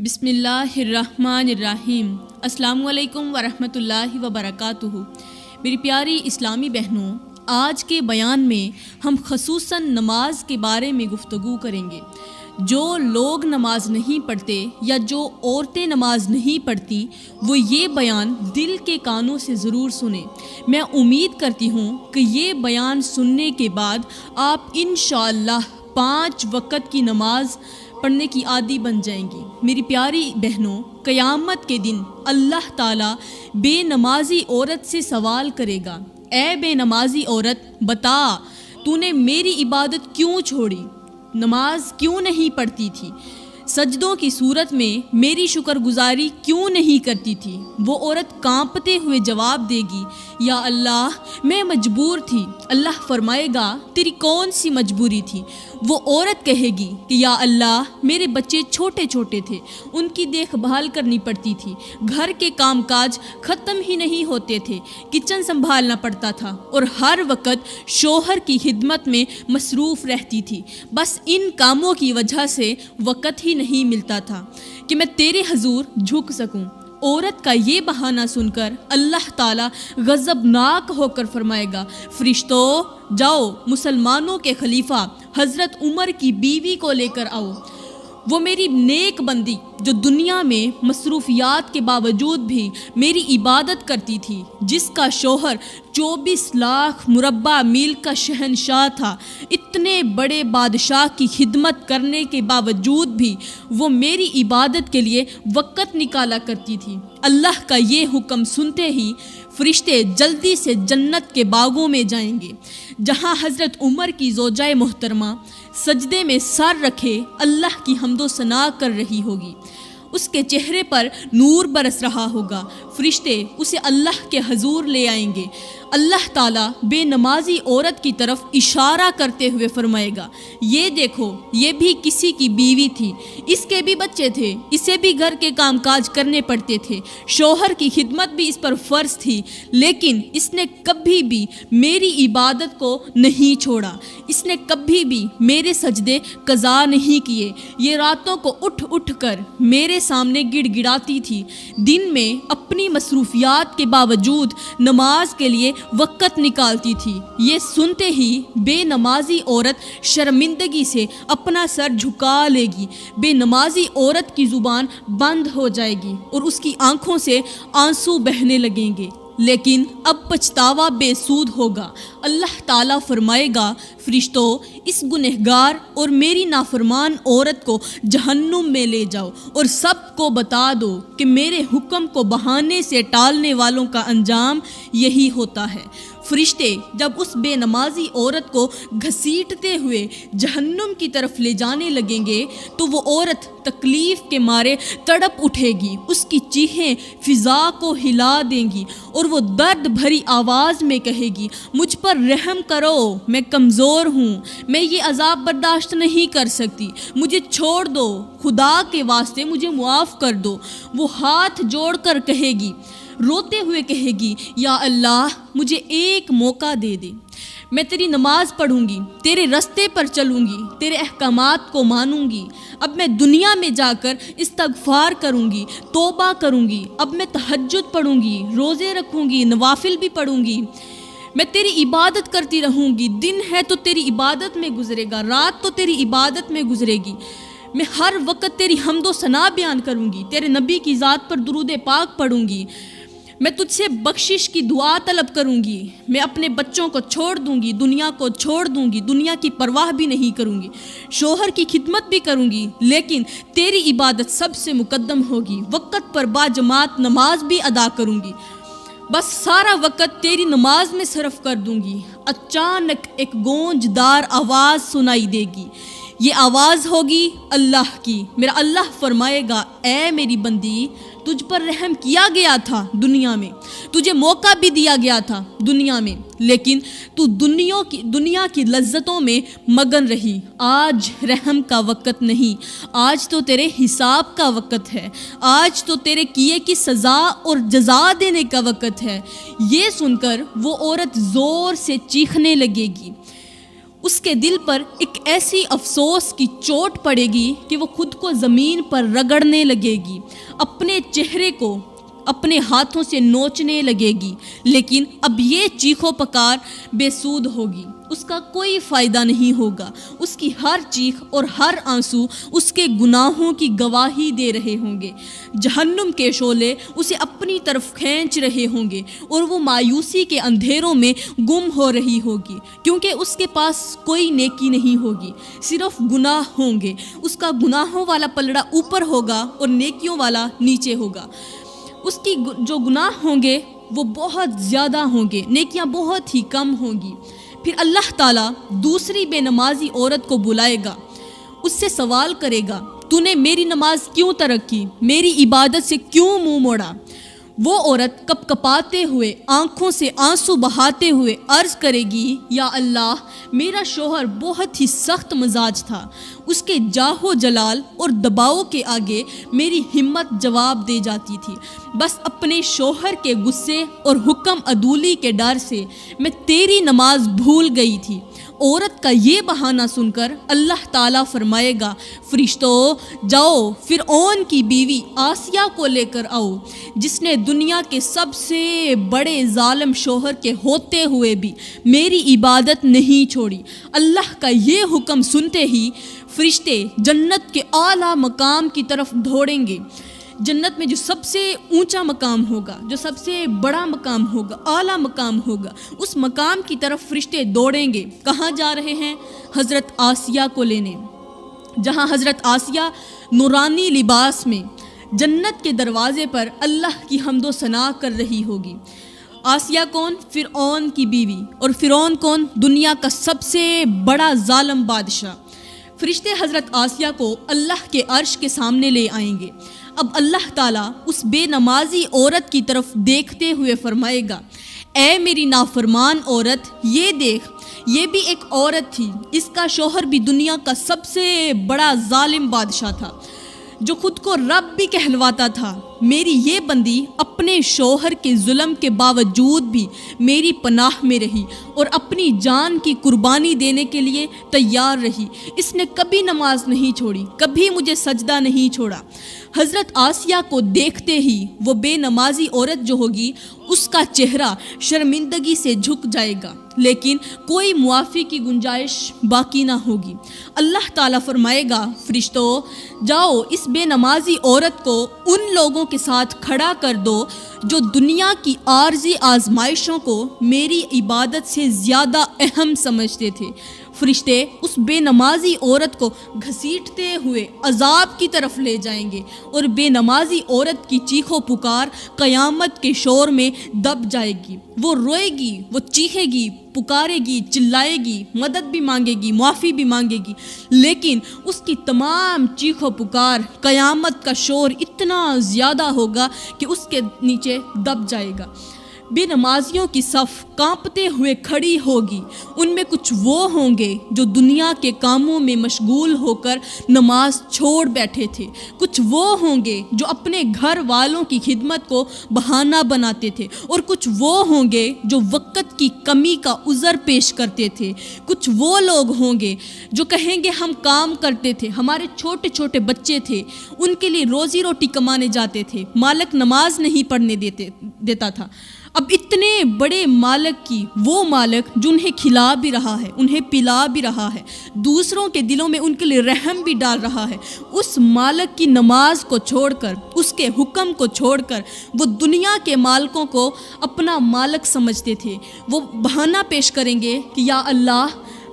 بسم اللہ الرحمن الرحیم۔ السلام علیکم ورحمۃ اللہ وبرکاتہ۔ میری پیاری اسلامی بہنوں، آج کے بیان میں ہم خصوصاً نماز کے بارے میں گفتگو کریں گے۔ جو لوگ نماز نہیں پڑھتے یا جو عورتیں نماز نہیں پڑھتی وہ یہ بیان دل کے کانوں سے ضرور سنیں۔ میں امید کرتی ہوں کہ یہ بیان سننے کے بعد آپ انشاءاللہ 5 وقت کی نماز پڑھنے کی عادی بن جائیں گی۔ میری پیاری بہنوں، قیامت کے دن اللہ تعالیٰ بے نمازی عورت سے سوال کرے گا، اے بے نمازی عورت، بتا تو نے میری عبادت کیوں چھوڑی؟ نماز کیوں نہیں پڑھتی تھی؟ سجدوں کی صورت میں میری شکر گزاری کیوں نہیں کرتی تھی؟ وہ عورت کانپتے ہوئے جواب دے گی، یا اللہ میں مجبور تھی۔ اللہ فرمائے گا، تیری کون سی مجبوری تھی؟ وہ عورت کہے گی کہ یا اللہ میرے بچے چھوٹے چھوٹے تھے، ان کی دیکھ بھال کرنی پڑتی تھی، گھر کے کام کاج ختم ہی نہیں ہوتے تھے، کچن سنبھالنا پڑتا تھا اور ہر وقت شوہر کی خدمت میں مصروف رہتی تھی۔ بس ان کاموں کی وجہ سے وقت ہی نہیں ملتا تھا کہ میں تیرے حضور جھک سکوں۔ عورت کا یہ بہانہ سن کر اللہ تعالیٰ غضبناک ہو کر فرمائے گا، فرشتوں جاؤ مسلمانوں کے خلیفہ حضرت عمر کی بیوی کو لے کر آؤ۔ وہ میری نیک بندی جو دنیا میں مصروفیات کے باوجود بھی میری عبادت کرتی تھی، جس کا شوہر 24 لاکھ مربع میل کا شہنشاہ تھا، اتنے بڑے بادشاہ کی خدمت کرنے کے باوجود بھی وہ میری عبادت کے لیے وقت نکالا کرتی تھی۔ اللہ کا یہ حکم سنتے ہی فرشتے جلدی سے جنت کے باغوں میں جائیں گے، جہاں حضرت عمر کی زوجہ محترمہ سجدے میں سر رکھے اللہ کی حمد و ثنا کر رہی ہوگی۔ اس کے چہرے پر نور برس رہا ہوگا۔ فرشتے اسے اللہ کے حضور لے آئیں گے۔ اللہ تعالیٰ بے نمازی عورت کی طرف اشارہ کرتے ہوئے فرمائے گا، یہ دیکھو یہ بھی کسی کی بیوی تھی، اس کے بھی بچے تھے، اسے بھی گھر کے کام کاج کرنے پڑتے تھے، شوہر کی خدمت بھی اس پر فرض تھی، لیکن اس نے کبھی بھی میری عبادت کو نہیں چھوڑا، اس نے کبھی بھی میرے سجدے قضا نہیں کیے۔ یہ راتوں کو اٹھ اٹھ کر میرے سامنے گڑ گڑاتی تھی، دن میں اپنی مصروفیات کے باوجود نماز کے لیے وقت نکالتی تھی۔ یہ سنتے ہی بے نمازی عورت شرمندگی سے اپنا سر جھکا لے گی، بے نمازی عورت کی زبان بند ہو جائے گی اور اس کی آنکھوں سے آنسو بہنے لگیں گے، لیکن اب پچھتاوا بے سود ہوگا۔ اللہ تعالیٰ فرمائے گا، فرشتوں اس گنہگار اور میری نافرمان عورت کو جہنم میں لے جاؤ اور سب کو بتا دو کہ میرے حکم کو بہانے سے ٹالنے والوں کا انجام یہی ہوتا ہے۔ فرشتے جب اس بے نمازی عورت کو گھسیٹتے ہوئے جہنم کی طرف لے جانے لگیں گے تو وہ عورت تکلیف کے مارے تڑپ اٹھے گی، اس کی چیخیں فضا کو ہلا دیں گی اور وہ درد بھری آواز میں کہے گی، مجھ پر رحم کرو، میں کمزور ہوں، میں یہ عذاب برداشت نہیں کر سکتی، مجھے چھوڑ دو، خدا کے واسطے مجھے معاف کر دو۔ وہ ہاتھ جوڑ کر کہے گی، روتے ہوئے کہے گی، یا اللہ مجھے ایک موقع دے دے، میں تیری نماز پڑھوں گی، تیرے رستے پر چلوں گی، تیرے احکامات کو مانوں گی۔ اب میں دنیا میں جا کر استغفار کروں گی، توبہ کروں گی، اب میں تہجد پڑھوں گی، روزے رکھوں گی، نوافل بھی پڑھوں گی، میں تیری عبادت کرتی رہوں گی، دن ہے تو تیری عبادت میں گزرے گا، رات تو تیری عبادت میں گزرے گی، میں ہر وقت تیری حمد و ثنا بیان کروں گی، تیرے نبی کی ذات پر درود پاک پڑھوں گی، میں تجھ سے بخشش کی دعا طلب کروں گی، میں اپنے بچوں کو چھوڑ دوں گی، دنیا کو چھوڑ دوں گی، دنیا کی پرواہ بھی نہیں کروں گی، شوہر کی خدمت بھی کروں گی، لیکن تیری عبادت سب سے مقدم ہوگی، وقت پر باجماعت نماز بھی ادا کروں گی، بس سارا وقت تیری نماز میں صرف کر دوں گی۔ اچانک ایک گونجدار آواز سنائی دے گی، یہ آواز ہوگی اللہ کی۔ میرا اللہ فرمائے گا، اے میری بندی، تجھ پر رحم کیا گیا تھا دنیا میں، تجھے موقع بھی دیا گیا تھا دنیا میں، لیکن تو دنیا کی لذتوں میں مگن رہی۔ آج رحم کا وقت نہیں، آج تو تیرے حساب کا وقت ہے، آج تو تیرے کیے کی سزا اور جزا دینے کا وقت ہے۔ یہ سن کر وہ عورت زور سے چیخنے لگے گی، اس کے دل پر ایک ایسی افسوس کی چوٹ پڑے گی کہ وہ خود کو زمین پر رگڑنے لگے گی، اپنے چہرے کو اپنے ہاتھوں سے نوچنے لگے گی، لیکن اب یہ چیخو پکار بے سود ہوگی، اس کا کوئی فائدہ نہیں ہوگا۔ اس کی ہر چیخ اور ہر آنسو اس کے گناہوں کی گواہی دے رہے ہوں گے، جہنم کے شعلے اسے اپنی طرف کھینچ رہے ہوں گے اور وہ مایوسی کے اندھیروں میں گم ہو رہی ہوگی، کیونکہ اس کے پاس کوئی نیکی نہیں ہوگی، صرف گناہ ہوں گے۔ اس کا گناہوں والا پلڑا اوپر ہوگا اور نیکیوں والا نیچے ہوگا۔ اس کی جو گناہ ہوں گے وہ بہت زیادہ ہوں گے، نیکیاں بہت ہی کم ہوں گی۔ پھر اللہ تعالیٰ دوسری بے نمازی عورت کو بلائے گا، اس سے سوال کرے گا، تو نے میری نماز کیوں ترک کی، میری عبادت سے کیوں منہ موڑا؟ وہ عورت کپ کپاتے ہوئے، آنکھوں سے آنسو بہاتے ہوئے عرض کرے گی، یا اللہ، میرا شوہر بہت ہی سخت مزاج تھا، اس کے جاہو جلال اور دباؤ کے آگے میری ہمت جواب دے جاتی تھی، بس اپنے شوہر کے غصے اور حکم عدولی کے ڈر سے میں تیری نماز بھول گئی تھی۔ عورت کا یہ بہانہ سن کر اللہ تعالیٰ فرمائے گا، فرشتوں جاؤ فرعون کی بیوی آسیہ کو لے کر آؤ، جس نے دنیا کے سب سے بڑے ظالم شوہر کے ہوتے ہوئے بھی میری عبادت نہیں چھوڑی۔ اللہ کا یہ حکم سنتے ہی فرشتے جنت کے اعلیٰ مقام کی طرف دوڑیں گے۔ جنت میں جو سب سے اونچا مقام ہوگا، جو سب سے بڑا مقام ہوگا، اعلیٰ مقام ہوگا، اس مقام کی طرف فرشتے دوڑیں گے۔ کہاں جا رہے ہیں؟ حضرت آسیہ کو لینے، جہاں حضرت آسیہ نورانی لباس میں جنت کے دروازے پر اللہ کی حمد و ثنا کر رہی ہوگی۔ آسیہ کون؟ فرعون کی بیوی، اور فرعون کون؟ دنیا کا سب سے بڑا ظالم بادشاہ۔ فرشتے حضرت آسیہ کو اللہ کے عرش کے سامنے لے آئیں گے۔ اب اللہ تعالیٰ اس بے نمازی عورت کی طرف دیکھتے ہوئے فرمائے گا، اے میری نافرمان عورت، یہ دیکھ، یہ بھی ایک عورت تھی، اس کا شوہر بھی دنیا کا سب سے بڑا ظالم بادشاہ تھا، جو خود کو رب بھی کہلواتا تھا۔ میری یہ بندی اپنے شوہر کے ظلم کے باوجود بھی میری پناہ میں رہی اور اپنی جان کی قربانی دینے کے لیے تیار رہی۔ اس نے کبھی نماز نہیں چھوڑی، کبھی مجھے سجدہ نہیں چھوڑا۔ حضرت آسیہ کو دیکھتے ہی وہ بے نمازی عورت جو ہوگی، اس کا چہرہ شرمندگی سے جھک جائے گا، لیکن کوئی معافی کی گنجائش باقی نہ ہوگی۔ اللہ تعالیٰ فرمائے گا، فرشتوں جاؤ اس بے نمازی عورت کو ان لوگوں کے ساتھ کھڑا کر دو جو دنیا کی عارضی آزمائشوں کو میری عبادت سے زیادہ اہم سمجھتے تھے۔ فرشتے اس بے نمازی عورت کو گھسیٹتے ہوئے عذاب کی طرف لے جائیں گے، اور بے نمازی عورت کی چیخ و پکار قیامت کے شور میں دب جائے گی۔ وہ روئے گی، وہ چیخے گی، پکارے گی، چلائے گی، مدد بھی مانگے گی، معافی بھی مانگے گی، لیکن اس کی تمام چیخ و پکار قیامت کا شور اتنا زیادہ ہوگا کہ اس کے نیچے دب جائے گا۔ بے نمازیوں کی صف کانپتے ہوئے کھڑی ہوگی۔ ان میں کچھ وہ ہوں گے جو دنیا کے کاموں میں مشغول ہو کر نماز چھوڑ بیٹھے تھے، کچھ وہ ہوں گے جو اپنے گھر والوں کی خدمت کو بہانہ بناتے تھے، اور کچھ وہ ہوں گے جو وقت کی کمی کا عذر پیش کرتے تھے، کچھ وہ لوگ ہوں گے جو کہیں گے ہم کام کرتے تھے، ہمارے چھوٹے چھوٹے بچے تھے، ان کے لیے روزی روٹی کمانے جاتے تھے، مالک نماز نہیں پڑھنے دیتا تھا۔ اب اتنے بڑے مالک کی، وہ مالک جو انہیں کھلا بھی رہا ہے، انہیں پلا بھی رہا ہے، دوسروں کے دلوں میں ان کے لیے رحم بھی ڈال رہا ہے، اس مالک کی نماز کو چھوڑ کر، اس کے حکم کو چھوڑ کر وہ دنیا کے مالکوں کو اپنا مالک سمجھتے تھے۔ وہ بہانہ پیش کریں گے کہ یا اللہ،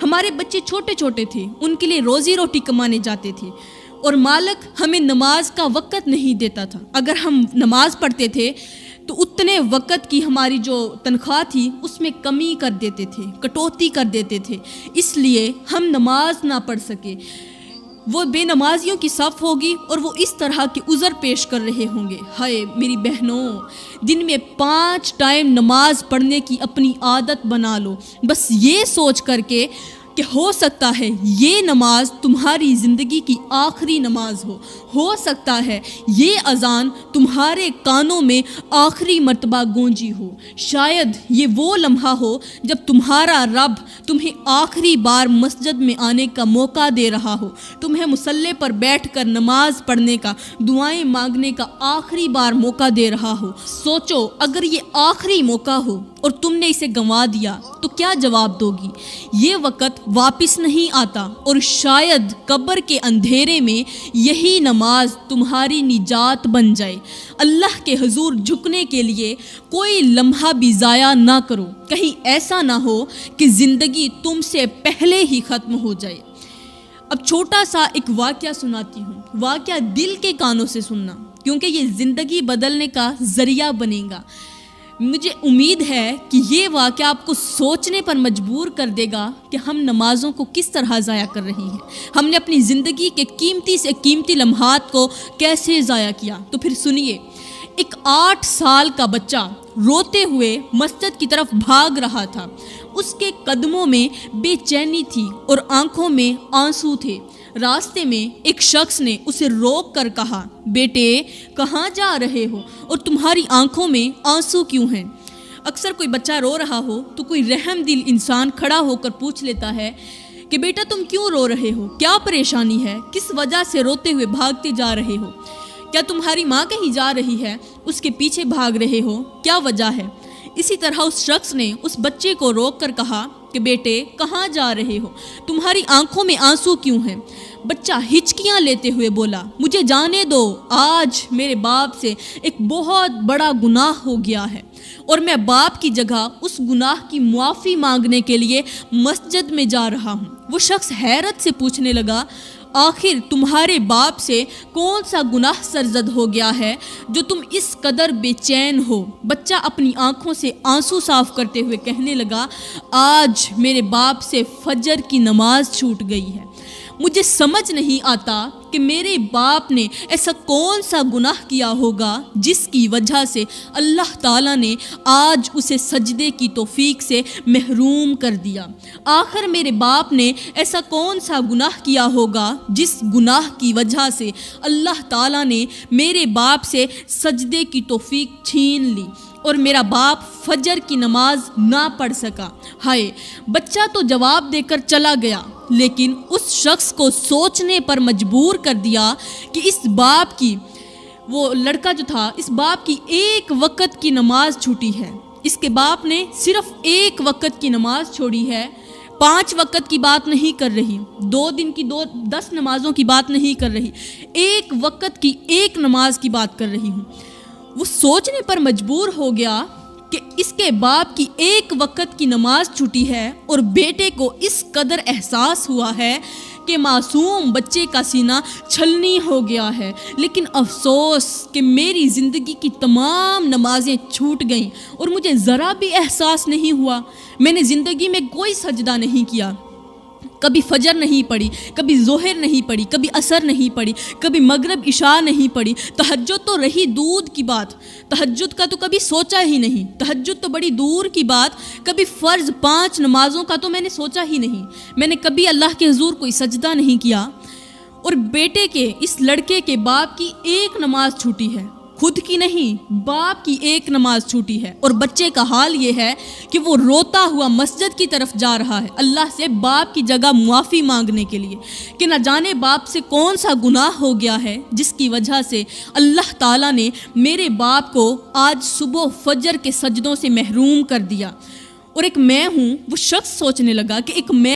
ہمارے بچے چھوٹے چھوٹے تھے، ان کے لیے روزی روٹی کمانے جاتے تھے، اور مالک ہمیں نماز کا وقت نہیں دیتا تھا۔ اگر ہم نماز پڑھتے تھے تو اتنے وقت کی ہماری جو تنخواہ تھی اس میں کمی کر دیتے تھے، کٹوتی کر دیتے تھے، اس لیے ہم نماز نہ پڑھ سکے۔ وہ بے نمازیوں کی صف ہوگی اور وہ اس طرح کے عذر پیش کر رہے ہوں گے، ہائے میری بہنوں، دن میں 5 ٹائم نماز پڑھنے کی اپنی عادت بنا لو، بس یہ سوچ کر کے کہ ہو سکتا ہے یہ نماز تمہاری زندگی کی آخری نماز ہو سکتا ہے یہ اذان تمہارے کانوں میں آخری مرتبہ گونجی ہو، شاید یہ وہ لمحہ ہو جب تمہارا رب تمہیں آخری بار مسجد میں آنے کا موقع دے رہا ہو، تمہیں مصلی پر بیٹھ کر نماز پڑھنے کا، دعائیں مانگنے کا آخری بار موقع دے رہا ہو۔ سوچو اگر یہ آخری موقع ہو اور تم نے اسے گنوا دیا تو کیا جواب دو گی؟ یہ وقت واپس نہیں آتا اور شاید قبر کے اندھیرے میں یہی نماز تمہاری نجات بن جائے۔ اللہ کے حضور جھکنے کے لیے کوئی لمحہ بھی ضائع نہ کرو، کہیں ایسا نہ ہو کہ زندگی تم سے پہلے ہی ختم ہو جائے۔ اب چھوٹا سا ایک واقعہ سناتی ہوں، واقعہ دل کے کانوں سے سننا کیونکہ یہ زندگی بدلنے کا ذریعہ بنے گا۔ مجھے امید ہے کہ یہ واقعہ آپ کو سوچنے پر مجبور کر دے گا کہ ہم نمازوں کو کس طرح ضائع کر رہی ہیں، ہم نے اپنی زندگی کے قیمتی سے قیمتی لمحات کو کیسے ضائع کیا۔ تو پھر سنیے، ایک 8 سال کا بچہ روتے ہوئے مسجد کی طرف بھاگ رہا تھا، اس کے قدموں میں بے چینی تھی اور آنکھوں میں آنسو تھے۔ راستے میں ایک شخص نے اسے روک کر کہا، بیٹے کہاں جا رہے ہو اور تمہاری آنکھوں میں آنسو کیوں ہیں؟ اکثر کوئی بچہ رو رہا ہو تو کوئی رحم دل انسان کھڑا ہو کر پوچھ لیتا ہے کہ بیٹا تم کیوں رو رہے ہو، کیا پریشانی ہے، کس وجہ سے روتے ہوئے بھاگتے جا رہے ہو؟ کیا تمہاری ماں کہیں جا رہی ہے، اس کے پیچھے بھاگ رہے ہو، کیا وجہ ہے؟ اسی طرح اس شخص نے اس بچے کو روک کر کہا کہ بیٹے کہاں جا رہے ہو، تمہاری آنکھوں میں آنسو کیوں ہیں؟ بچہ ہچکیاں لیتے ہوئے بولا، مجھے جانے دو، آج میرے باپ سے ایک بہت بڑا گناہ ہو گیا ہے اور میں باپ کی جگہ اس گناہ کی معافی مانگنے کے لیے مسجد میں جا رہا ہوں۔ وہ شخص حیرت سے پوچھنے لگا، آخر تمہارے باپ سے کون سا گناہ سرزد ہو گیا ہے جو تم اس قدر بے چین ہو؟ بچہ اپنی آنکھوں سے آنسو صاف کرتے ہوئے کہنے لگا، آج میرے باپ سے فجر کی نماز چھوٹ گئی ہے۔ مجھے سمجھ نہیں آتا کہ میرے باپ نے ایسا کون سا گناہ کیا ہوگا جس کی وجہ سے اللہ تعالیٰ نے آج اسے سجدے کی توفیق سے محروم کر دیا۔ آخر میرے باپ نے ایسا کون سا گناہ کیا ہوگا جس گناہ کی وجہ سے اللہ تعالیٰ نے میرے باپ سے سجدے کی توفیق چھین لی اور میرا باپ فجر کی نماز نہ پڑھ سکا۔ ہائے، بچہ تو جواب دے کر چلا گیا لیکن اس شخص کو سوچنے پر مجبور کر دیا کہ اس باپ کی، وہ لڑکا جو تھا، اس باپ کی ایک وقت کی نماز چھوٹی ہے، اس کے باپ نے صرف ایک وقت کی نماز چھوڑی ہے، 5 وقت کی بات نہیں کر رہی، 2 دن کی 10 نمازوں کی بات نہیں کر رہی، ایک وقت کی ایک نماز کی بات کر رہی ہوں۔ وہ سوچنے پر مجبور ہو گیا کہ اس کے باپ کی ایک وقت کی نماز چھوٹی ہے اور بیٹے کو اس قدر احساس ہوا ہے کہ معصوم بچے کا سینہ چھلنی ہو گیا ہے، لیکن افسوس کہ میری زندگی کی تمام نمازیں چھوٹ گئیں اور مجھے ذرا بھی احساس نہیں ہوا۔ میں نے زندگی میں کوئی سجدہ نہیں کیا، کبھی فجر نہیں پڑھی، کبھی ظہر نہیں پڑھی، کبھی عصر نہیں پڑھی، کبھی مغرب عشاء نہیں پڑھی، تہجد تو رہی دودھ کی بات، تہجد کا تو کبھی سوچا ہی نہیں، تہجد تو بڑی دور کی بات، کبھی فرض 5 نمازوں کا تو میں نے سوچا ہی نہیں، میں نے کبھی اللہ کے حضور کوئی سجدہ نہیں کیا، اور بیٹے کے، اس لڑکے کے باپ کی ایک نماز چھوٹی ہے، خود کی نہیں، باپ کی ایک نماز چھوٹی ہے، اور بچے کا حال یہ ہے کہ وہ روتا ہوا مسجد کی طرف جا رہا ہے اللہ سے باپ کی جگہ معافی مانگنے کے لیے کہ نہ جانے باپ سے کون سا گناہ ہو گیا ہے جس کی وجہ سے اللہ تعالیٰ نے میرے باپ کو آج صبح فجر کے سجدوں سے محروم کر دیا۔ اور ایک میں ہوں، وہ شخص سوچنے لگا کہ ایک میں